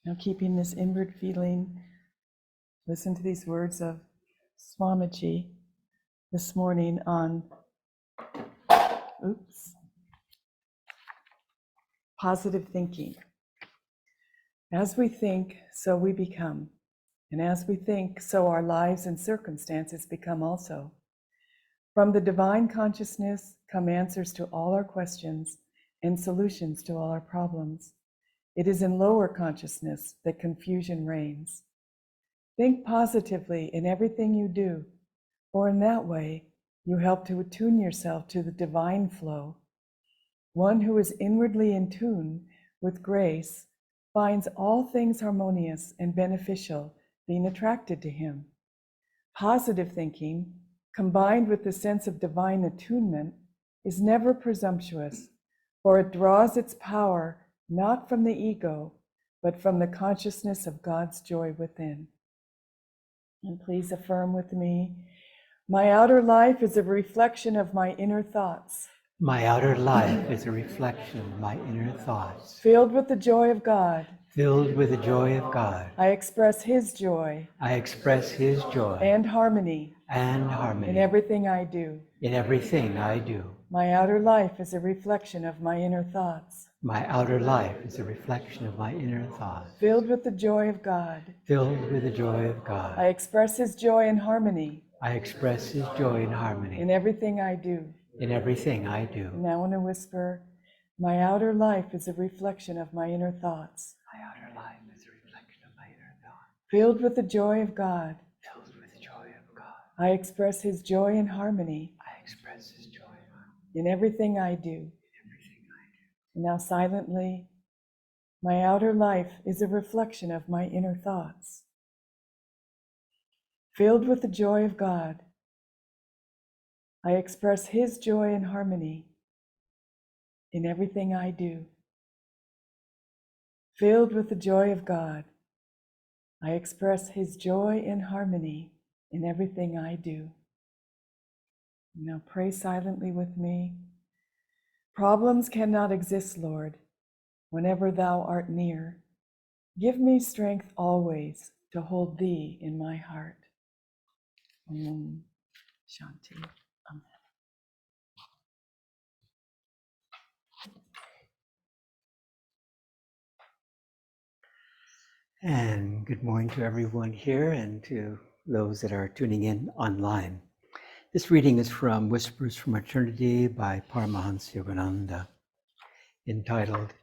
Now, keeping this inward feeling, listen to these words of Swamiji this morning on, positive thinking. As we think, so we become. And as we think, so our lives and circumstances become also. From the divine consciousness come answers to all our questions and solutions to all our problems. It is in lower consciousness that confusion reigns. Think positively in everything you do, for in that way you help to attune yourself to the divine flow. One who is inwardly in tune with grace finds all things harmonious and beneficial being attracted to him. Positive thinking, combined with the sense of divine attunement, is never presumptuous, for it draws its power not from the ego, but from the consciousness of God's joy within. And please affirm with me, my outer life is a reflection of my inner thoughts. My outer life is a reflection of my inner thoughts. Filled with the joy of God. Filled with the joy of God. I express His joy. I express His joy. And harmony. And harmony. In everything I do. In everything I do. My outer life is a reflection of my inner thoughts. My outer life is a reflection of my inner thoughts. Filled with the joy of God. Filled with the joy of God. I express His joy and harmony. I express His joy and harmony. In everything I do. In everything I do. Now in a whisper, my outer life is a reflection of my inner thoughts. My outer life is a reflection of my inner thoughts. Filled with the joy of God. Filled with the joy of God. I express His joy and harmony. I express His joy and harmony. In everything I do. In everything I do. And now silently, my outer life is a reflection of my inner thoughts. Filled with the joy of God. I express His joy and harmony in everything I do. Filled with the joy of God, I express His joy and harmony in everything I do. Now pray silently with me. Problems cannot exist, Lord, whenever Thou art near. Give me strength always to hold Thee in my heart. Om Shanti. Amen. And good morning to everyone here and to those that are tuning in online. This reading is from Whispers from Eternity by Paramahansa Ananda, entitled,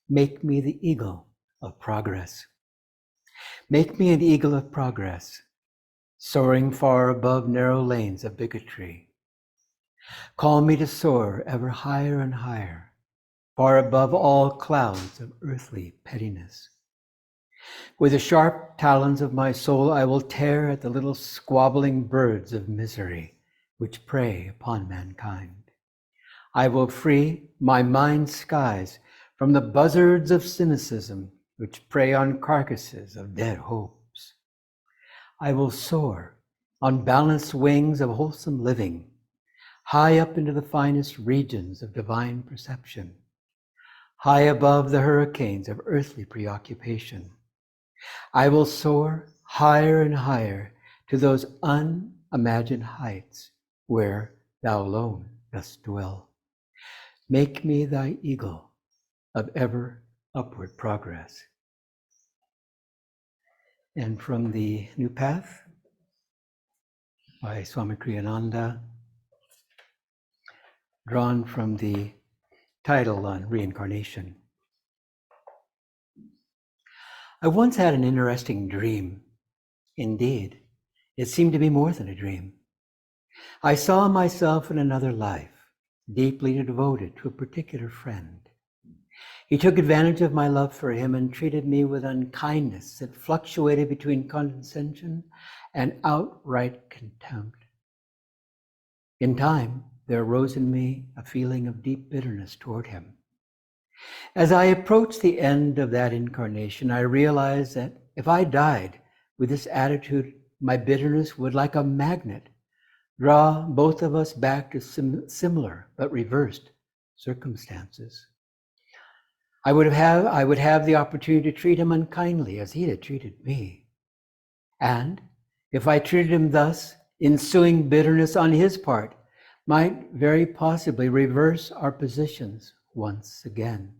Make Me the Eagle of Progress. Make me an eagle of progress, soaring far above narrow lanes of bigotry. Call me to soar ever higher and higher, far above all clouds of earthly pettiness. With the sharp talons of my soul, I will tear at the little squabbling birds of misery which prey upon mankind. I will free my mind's skies from the buzzards of cynicism which prey on carcasses of dead hopes. I will soar on balanced wings of wholesome living, high up into the finest regions of divine perception, high above the hurricanes of earthly preoccupation. I will soar higher and higher to those unimagined heights where Thou alone dost dwell. Make me Thy eagle of ever upward progress. And from the New Path by Swami Ananda, drawn from the title on reincarnation. I once had an interesting dream. Indeed, it seemed to be more than a dream. I saw myself in another life, deeply devoted to a particular friend. He took advantage of my love for him and treated me with unkindness that fluctuated between condescension and outright contempt. In time, there arose in me a feeling of deep bitterness toward him. As I approached the end of that incarnation, I realized that if I died with this attitude, my bitterness would, like a magnet, draw both of us back to similar but reversed circumstances. I would have the opportunity to treat him unkindly as he had treated me. And if I treated him thus, ensuing bitterness on his part might very possibly reverse our positions once again.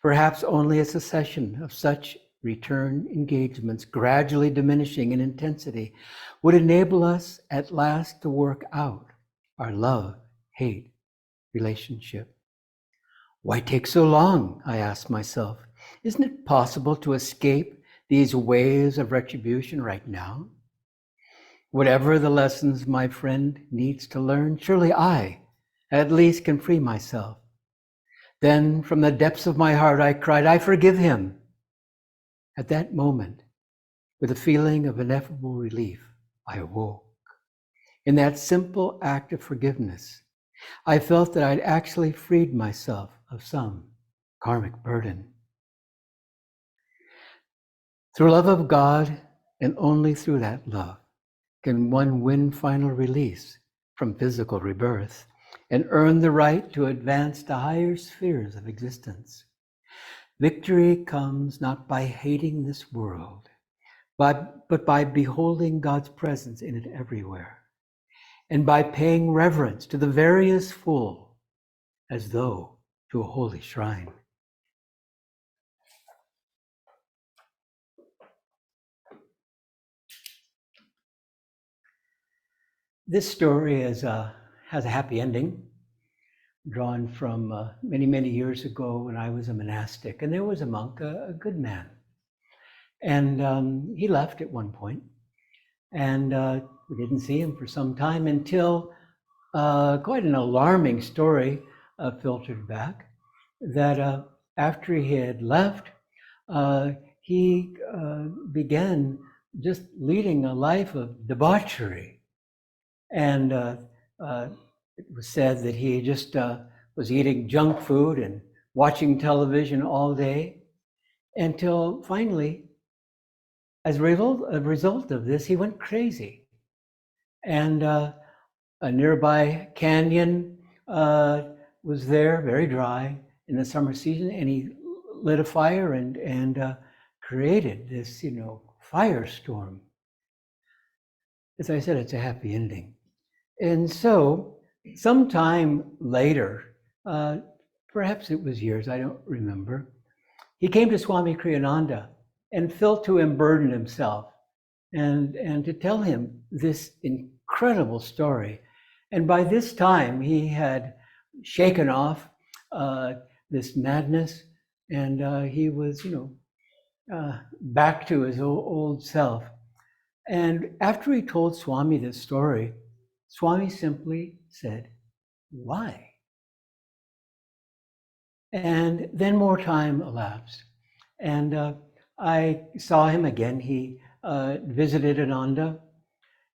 Perhaps only a succession of such return engagements, gradually diminishing in intensity, would enable us at last to work out our love-hate relationship. Why take so long? I asked myself. Isn't it possible to escape these waves of retribution right now? Whatever the lessons my friend needs to learn, surely I, at least, can free myself. Then, from the depths of my heart, I cried, I forgive him. At that moment, with a feeling of ineffable relief, I awoke. In that simple act of forgiveness, I felt that I'd actually freed myself of some karmic burden. Through love of God, and only through that love, can one win final release from physical rebirth and earn the right to advance to higher spheres of existence. Victory comes not by hating this world, but by beholding God's presence in it everywhere, and by paying reverence to the various full as though to a holy shrine. This story has a happy ending, drawn from many, many years ago when I was a monastic. And there was a monk, a good man. And he left at one point, and we didn't see him for some time until quite an alarming story filtered back that after he had left, he began just leading a life of debauchery. And it was said that he just was eating junk food and watching television all day until finally, as a result of this, he went crazy. And a nearby canyon was there, very dry in the summer season, and he lit a fire and created this, firestorm. As I said, it's a happy ending. And so, sometime later, perhaps it was years, I don't remember, he came to Swami Kriyananda and felt to unburden himself and to tell him this incredible story. And by this time, he had shaken off this madness, and he was, back to his old self. And after he told Swami this story, Swami simply said, why? And then more time elapsed. And I saw him again. He visited Ananda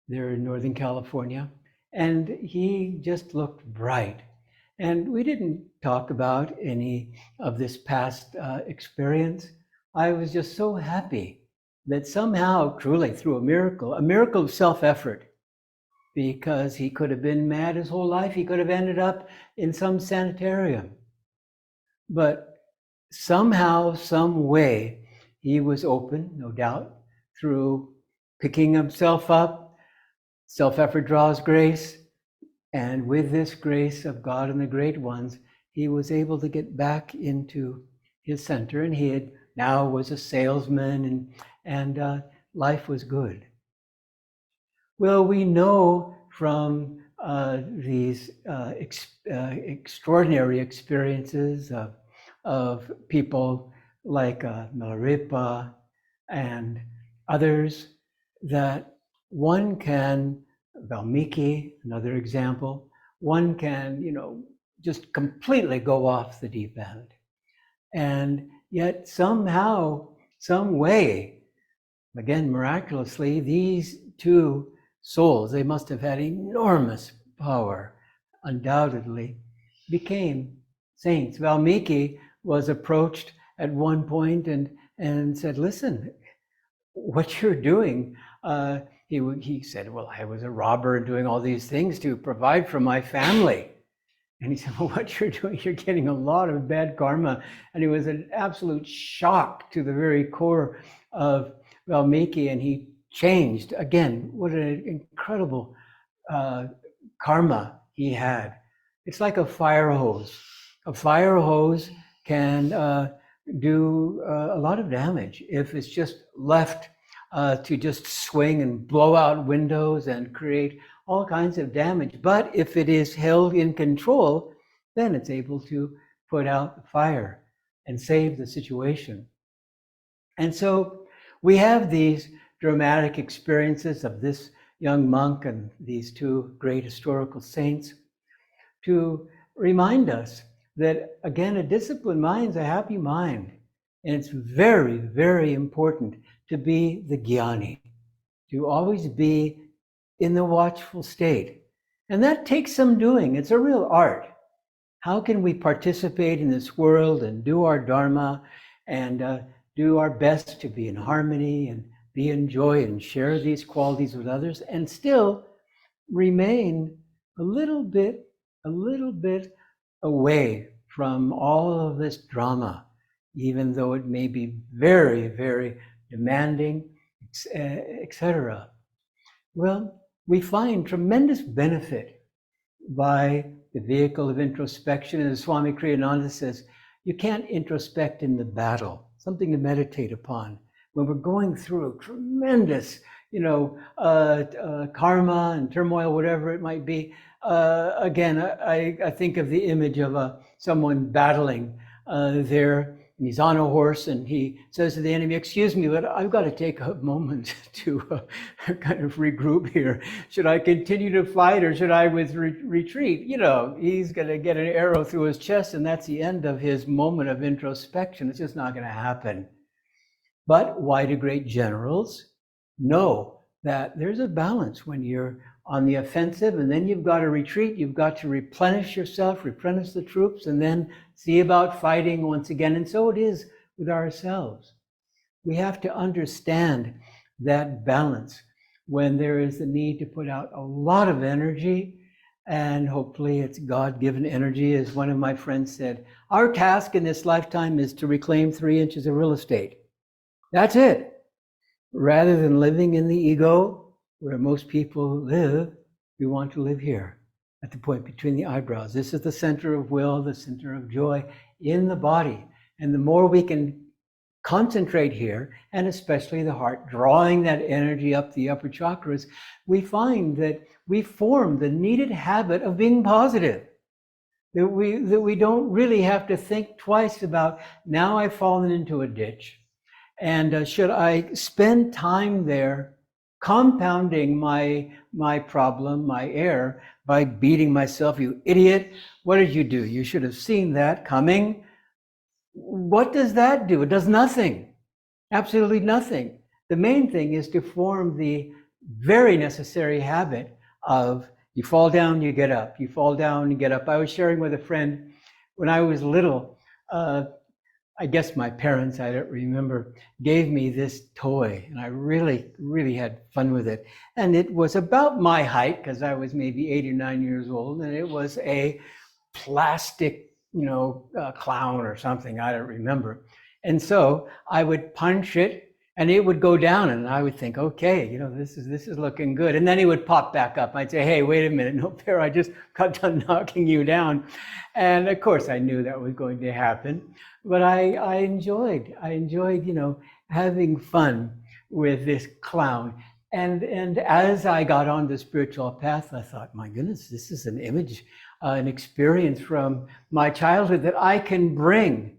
there in Northern California, and he just looked bright. And we didn't talk about any of this past experience. I was just so happy that somehow, truly through a miracle of self-effort, because he could have been mad his whole life. He could have ended up in some sanitarium. But somehow, some way, he was open, no doubt, through picking himself up. Self-effort draws grace. And with this grace of God and the great ones, he was able to get back into his center. And he had now was a salesman, and life was good. Well, we know from these extraordinary experiences of people like Milarepa and others that one can, Valmiki, another example, one can, just completely go off the deep end. And yet somehow, some way, again, miraculously, these two souls, they must have had enormous power, undoubtedly, became saints. Valmiki was approached at one point and said, listen, what you're doing, he said, well, I was a robber doing all these things to provide for my family. And he said, well, what you're doing, you're getting a lot of bad karma. And it was an absolute shock to the very core of Valmiki, and he changed. Again, what an incredible karma he had. It's like a fire hose. A fire hose can do a lot of damage if it's just left to just swing and blow out windows and create all kinds of damage. But if it is held in control, then it's able to put out the fire and save the situation. And so we have these dramatic experiences of this young monk and these two great historical saints to remind us that, again, a disciplined mind is a happy mind. And it's very, very important to be the jnani, to always be in the watchful state. And that takes some doing. It's a real art. How can we participate in this world and do our dharma and do our best to be in harmony and be in joy and share these qualities with others and still remain a little bit away from all of this drama, even though it may be very, very demanding, etc. Well, we find tremendous benefit by the vehicle of introspection. And as Swami Kriyananda says, you can't introspect in the battle, something to meditate upon. When we're going through a tremendous, karma and turmoil, whatever it might be, again, I think of the image of someone battling there. And he's on a horse and he says to the enemy, excuse me, but I've got to take a moment to kind of regroup here. Should I continue to fight or should I retreat? He's going to get an arrow through his chest and that's the end of his moment of introspection. It's just not going to happen. But why do great generals know that there's a balance when you're on the offensive and then you've got to retreat, you've got to replenish yourself, replenish the troops, and then see about fighting once again. And so it is with ourselves. We have to understand that balance when there is the need to put out a lot of energy, and hopefully it's God-given energy. As one of my friends said, our task in this lifetime is to reclaim 3 inches of real estate. That's it. Rather than living in the ego, where most people live, we want to live here, at the point between the eyebrows. This is the center of will, the center of joy in the body. And the more we can concentrate here, and especially the heart, drawing that energy up the upper chakras, we find that we form the needed habit of being positive. That we don't really have to think twice about, now I've fallen into a ditch. And should I spend time there compounding my problem, my error, by beating myself, you idiot? What did you do? You should have seen that coming. What does that do? It does nothing. Absolutely nothing. The main thing is to form the very necessary habit of you fall down, you get up. You fall down, you get up. I was sharing with a friend when I was little, I guess my parents, I don't remember, gave me this toy, and I really, really had fun with it. And it was about my height, because I was maybe 8 or 9 years old, and it was a plastic, clown or something, I don't remember. And so I would punch it, and it would go down, and I would think, okay, this is looking good. And then it would pop back up. I'd say, hey, wait a minute, no fair, I just got done knocking you down. And of course, I knew that was going to happen. But I enjoyed, having fun with this clown. And as I got on the spiritual path, I thought, my goodness, this is an image, an experience from my childhood that I can bring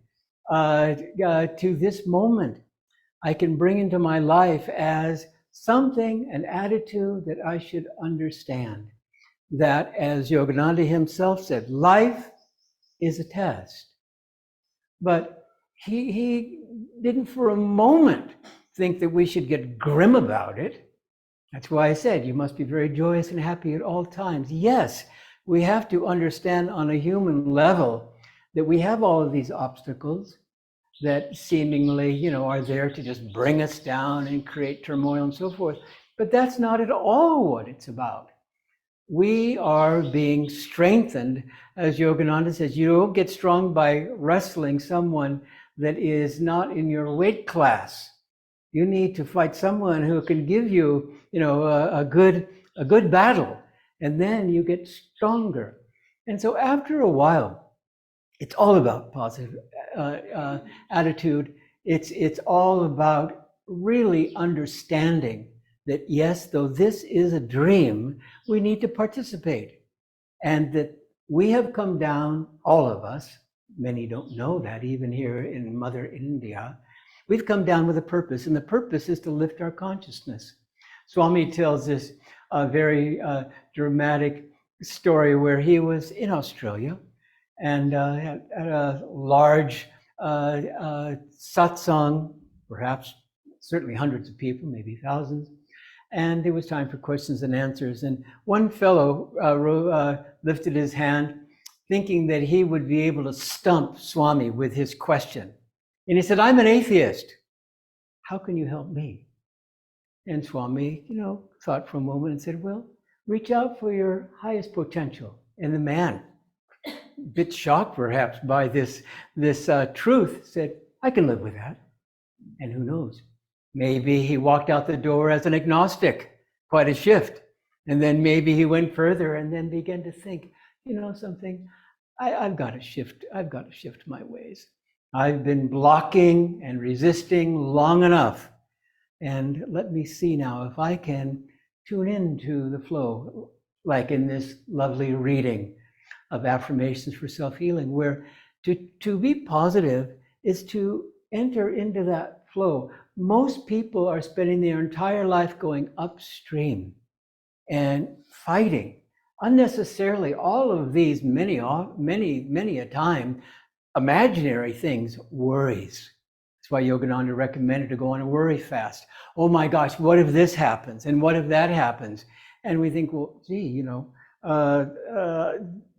to this moment. I can bring into my life as something, an attitude that I should understand. That, as Yogananda himself said, life is a test. But he didn't for a moment think that we should get grim about it. That's why I said you must be very joyous and happy at all times. Yes, we have to understand on a human level that we have all of these obstacles that seemingly, are there to just bring us down and create turmoil and so forth. But that's not at all what it's about. we are being strengthened. As Yogananda says, you don't get strong by wrestling someone that is not in your weight class. You need to fight someone who can give you, a good battle, and then you get stronger. And so after a while, it's all about positive attitude. It's all about really understanding that yes, though this is a dream, we need to participate, and that we have come down, all of us. Many don't know that, even here in Mother India. We've come down with a purpose, and the purpose is to lift our consciousness. Swami tells this very dramatic story where he was in Australia and had a large satsang, perhaps certainly hundreds of people, maybe thousands. And it was time for questions and answers. And one fellow lifted his hand, thinking that he would be able to stump Swami with his question. And he said, "I'm an atheist. How can you help me?" And Swami, thought for a moment and said, "Well, reach out for your highest potential." And the man, a bit shocked perhaps by this truth, said, "I can live with that." And who knows? Maybe he walked out the door as an agnostic, quite a shift. And then maybe he went further and then began to think, something, I've got to shift my ways. I've been blocking and resisting long enough. And let me see now if I can tune into the flow, like in this lovely reading of affirmations for self-healing, where to be positive is to enter into that flow. Most people are spending their entire life going upstream and fighting unnecessarily all of these many a time imaginary things, worries. That's why Yogananda recommended to go on a worry fast. Oh my gosh, what if this happens? And what if that happens? And we think, well, gee,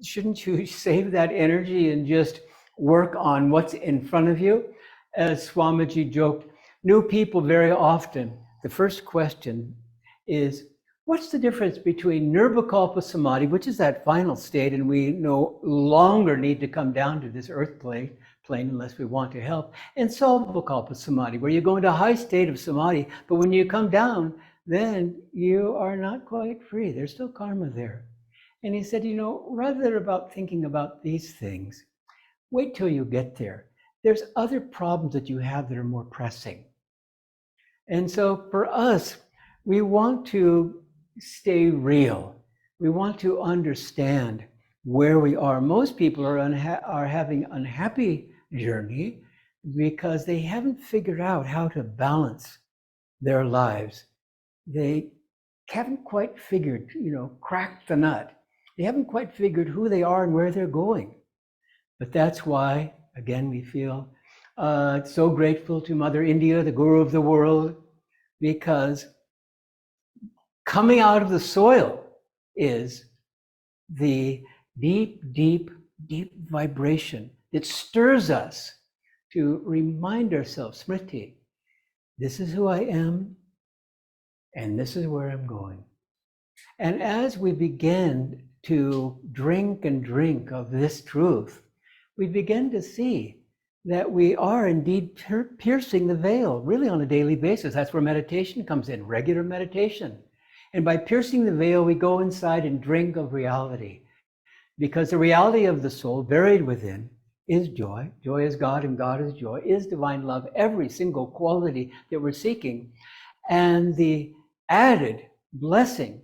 shouldn't you save that energy and just work on what's in front of you? As Swamiji joked, new people very often, the first question is, what's the difference between Nirvikalpa Samadhi, which is that final state, and we no longer need to come down to this earth plane unless we want to help, and Salvakalpa Samadhi, where you go into a high state of Samadhi, but when you come down, then you are not quite free. There's still karma there. And he said, rather than about thinking about these things, wait till you get there. There's other problems that you have that are more pressing. And so for us, we want to stay real. We want to understand where we are. Most people are having an unhappy journey because they haven't figured out how to balance their lives. They haven't quite figured, cracked the nut. They haven't quite figured who they are and where they're going. But that's why, again, we feel so grateful to Mother India, the Guru of the world, because coming out of the soil is the deep, deep, deep vibration that stirs us to remind ourselves, Smriti, this is who I am, and this is where I'm going. And as we begin to drink and drink of this truth, we begin to see that we are indeed piercing the veil, really on a daily basis. That's where meditation comes in, regular meditation. And by piercing the veil, we go inside and drink of reality. Because the reality of the soul buried within is joy. Joy is God and God is joy, is divine love, every single quality that we're seeking. And the added blessing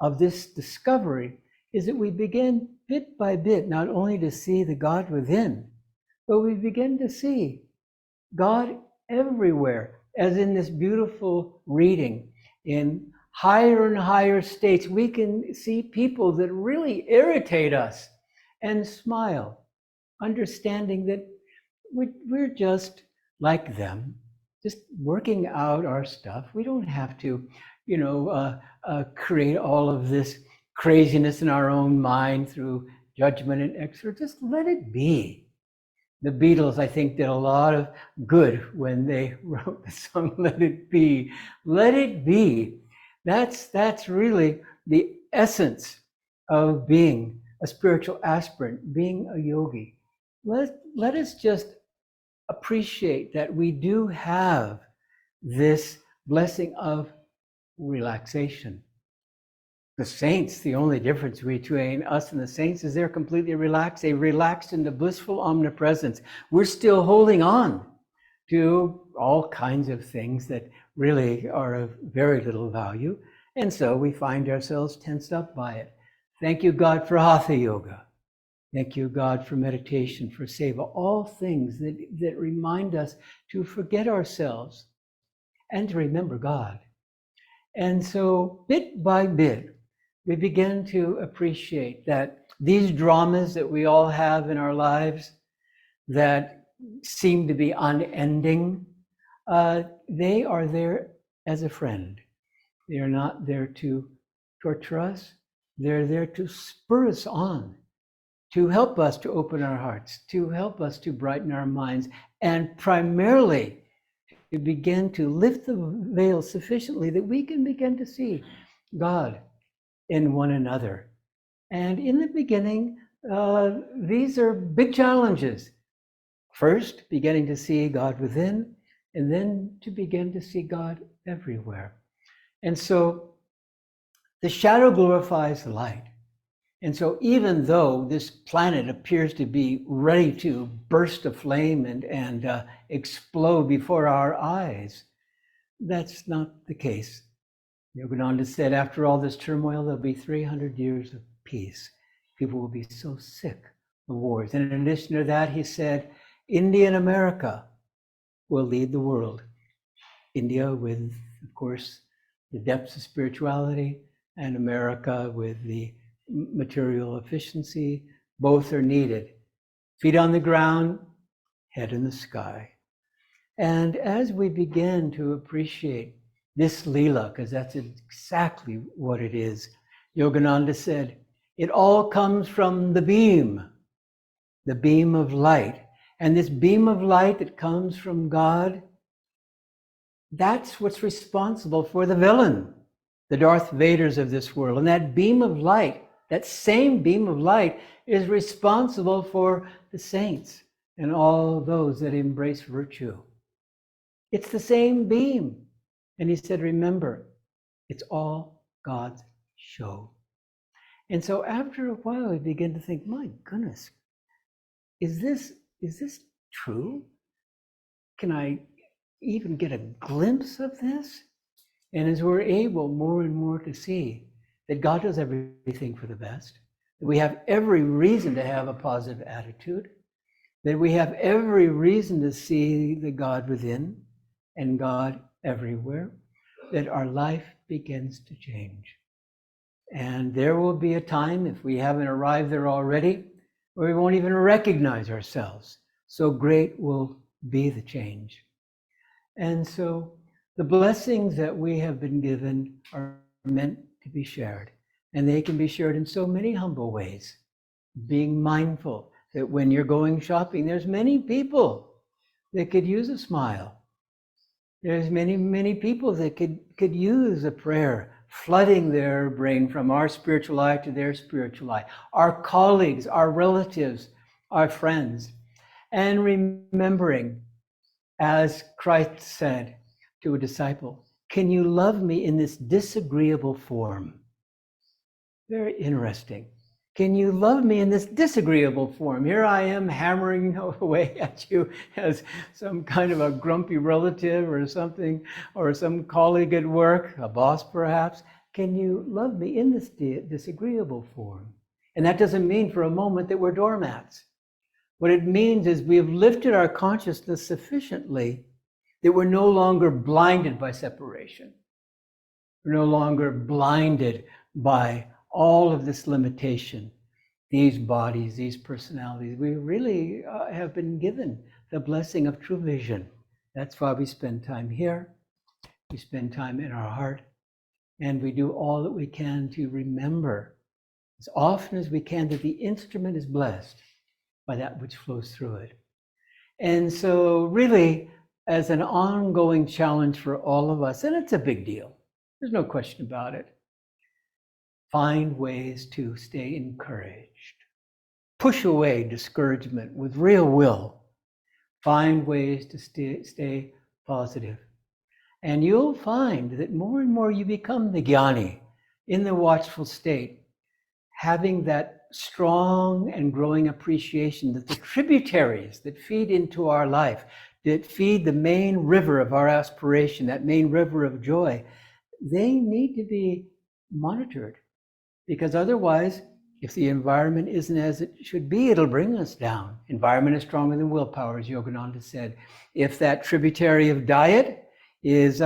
of this discovery is that we begin bit by bit not only to see the God within, but we begin to see God everywhere, as in this beautiful reading. In higher and higher states, we can see people that really irritate us and smile, understanding that we're just like them, just working out our stuff. We don't have to, create all of this craziness in our own mind through judgment and extra. Just let it be. The Beatles, I think, did a lot of good when they wrote the song, Let It Be. Let it be. That's really the essence of being a spiritual aspirant, being a yogi. Let us just appreciate that we do have this blessing of relaxation. The saints, the only difference between us and the saints is they're completely relaxed. They relaxed into blissful omnipresence. We're still holding on to all kinds of things that really are of very little value. And so we find ourselves tensed up by it. Thank you, God, for Hatha Yoga. Thank you, God, for meditation, for seva, all things that remind us to forget ourselves and to remember God. And so bit by bit, we begin to appreciate that these dramas that we all have in our lives that seem to be unending, they are there as a friend. They are not there to torture us. They're there to spur us on, to help us to open our hearts, to help us to brighten our minds, and primarily to begin to lift the veil sufficiently that we can begin to see God in one another. And in the beginning, these are big challenges. First, beginning to see God within, and then to begin to see God everywhere. And so the shadow glorifies the light. And so even though this planet appears to be ready to burst aflame and explode before our eyes, that's not the case. Yogananda said, after all this turmoil, there'll be 300 years of peace. People will be so sick of wars. And in addition to that, he said, India and America will lead the world. India with, of course, the depths of spirituality, and America with the material efficiency. Both are needed. Feet on the ground, head in the sky. And as we begin to appreciate this Leela, because that's exactly what it is, Yogananda said, it all comes from the beam of light. And this beam of light that comes from God, that's what's responsible for the villain, the Darth Vaders of this world. And that beam of light, that same beam of light, is responsible for the saints and all those that embrace virtue. It's the same beam. And he said, remember, it's all God's show. And so after a while, we begin to think, my goodness, is this true? Can I even get a glimpse of this? And as we're able more and more to see that God does everything for the best, that we have every reason to have a positive attitude, that we have every reason to see the God within and God everywhere, that our life begins to change. And there will be a time, if we haven't arrived there already, where we won't even recognize ourselves. So great will be the change. And so the blessings that we have been given are meant to be shared. And they can be shared in so many humble ways. Being mindful that when you're going shopping, there's many people that could use a smile. There's many, many people that could use a prayer, flooding their brain from our spiritual eye to their spiritual eye. Our colleagues, our relatives, our friends. And remembering, as Christ said to a disciple, can you love me in this disagreeable form? Very interesting. Can you love me in this disagreeable form? Here I am hammering away at you as some kind of a grumpy relative or something, or some colleague at work, a boss perhaps. Can you love me in this disagreeable form? And that doesn't mean for a moment that we're doormats. What it means is we have lifted our consciousness sufficiently that we're no longer blinded by separation. We're no longer blinded by all of this limitation, these bodies, these personalities. We really have been given the blessing of true vision. That's why we spend time here. We spend time in our heart, and we do all that we can to remember as often as we can that the instrument is blessed by that which flows through it. And so really, as an ongoing challenge for all of us, and it's a big deal, there's no question about it. find ways to stay encouraged. Push away discouragement with real will. Find ways to stay positive. And you'll find that more and more you become the jnani in the watchful state, having that strong and growing appreciation that the tributaries that feed into our life, that feed the main river of our aspiration, that main river of joy, they need to be monitored. Because otherwise, if the environment isn't as it should be, it'll bring us down. Environment is stronger than willpower, as Yogananda said. If that tributary of diet is,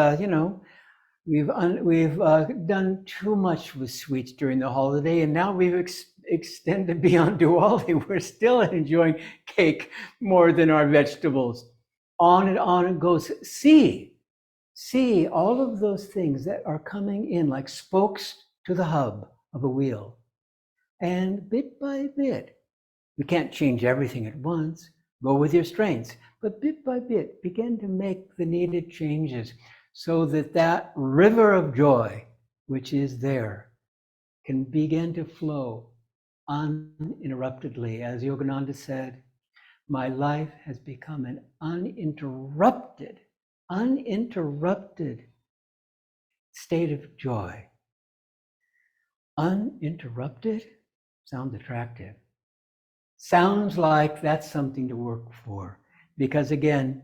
we've done too much with sweets during the holiday, and now we've extended beyond Diwali. We're still enjoying cake more than our vegetables. On it goes. See all of those things that are coming in like spokes to the hub of a wheel. And bit by bit, we can't change everything at once. Go with your strengths, but bit by bit, begin to make the needed changes so that that river of joy, which is there, can begin to flow uninterruptedly. As Yogananda said, my life has become an uninterrupted state of joy. Uninterrupted sounds attractive. Sounds like that's something to work for. Because again,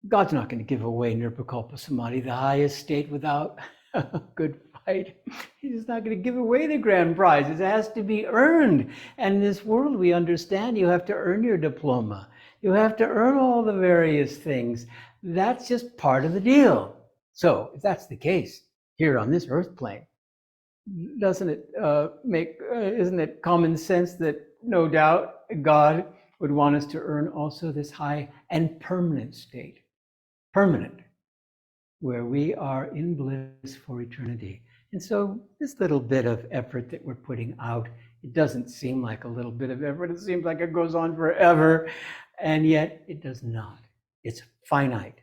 God's not going to give away Nirvikalpa Samadhi, the highest state, without a good fight. He's not going to give away the grand prize. It has to be earned. And in this world, we understand you have to earn your diploma. You have to earn all the various things. That's just part of the deal. So if that's the case here on this earth plane, isn't it common sense that no doubt God would want us to earn also this high and permanent state, permanent, where we are in bliss for eternity. And so this little bit of effort that we're putting out, it doesn't seem like a little bit of effort. It seems like it goes on forever, and yet it does not. It's finite.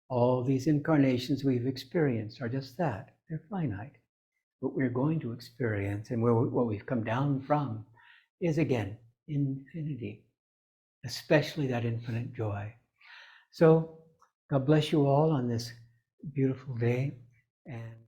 All these incarnations we've experienced are just that. They're finite. What we're going to experience and what we've come down from is, again, infinity, especially that infinite joy. So God bless you all on this beautiful day. And